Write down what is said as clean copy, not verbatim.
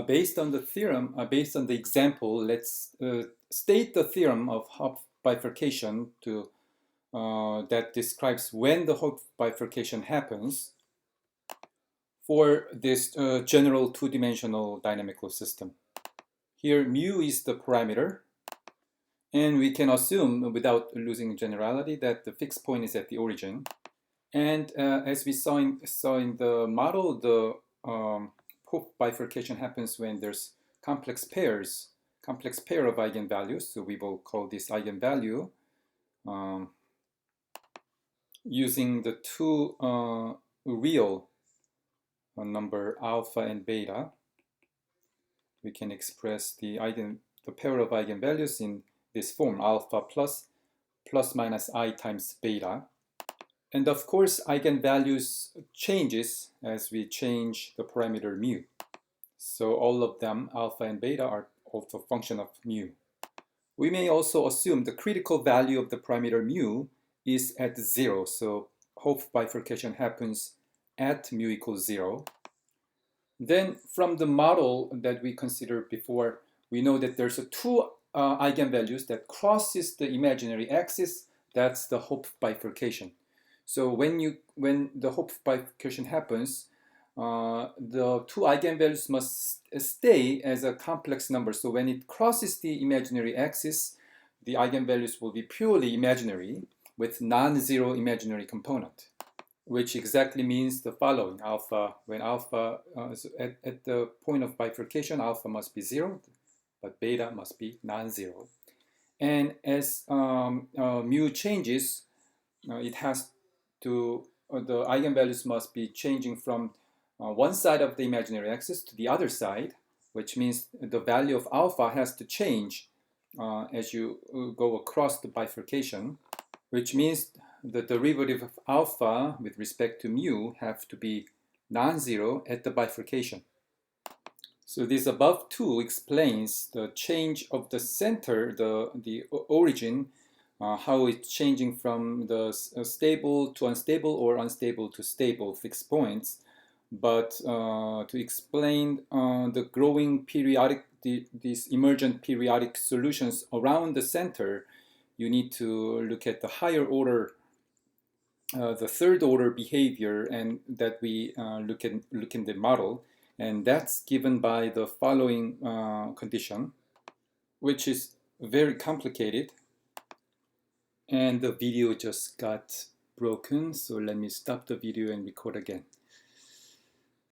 Based on the theorem, based on the example, let's state the theorem of Hopf bifurcation that describes when the Hopf bifurcation happens for this general two-dimensional dynamical system. Here, mu is the parameter, and we can assume, without losing generality, that the fixed point is at the origin. And as we saw in the model, the Hopf bifurcation happens when there's complex pair of eigenvalues. So we will call this eigenvalue using the two real number alpha and beta. We can express the pair of eigenvalues in this form, alpha plus minus I times beta. And of course, eigenvalues changes as we change the parameter mu. So all of them, alpha and beta, are also a function of mu. We may also assume the critical value of the parameter mu is at 0. So Hopf bifurcation happens at mu equals 0. Then from the model that we considered before, we know that there's two eigenvalues that crosses the imaginary axis. That's the Hopf bifurcation. So when the Hopf bifurcation happens, the two eigenvalues must stay as a complex number. So when it crosses the imaginary axis, the eigenvalues will be purely imaginary with non-zero imaginary component, which exactly means the following. When alpha is at the point of bifurcation, alpha must be 0, but beta must be non-zero. And as mu changes, it has to, the eigenvalues must be changing from one side of the imaginary axis to the other side, which means the value of alpha has to change as you go across the bifurcation, which means the derivative of alpha with respect to mu have to be non-zero at the bifurcation. So this above 2 explains the change of the center, the origin, how it's changing from the stable to unstable or unstable to stable fixed points. But to explain the growing periodic, these emergent periodic solutions around the center, you need to look at the higher order, the third order behavior, and that we look in the model. And that's given by the following condition, which is very complicated. And the video just got broken, so let me stop the video and record again.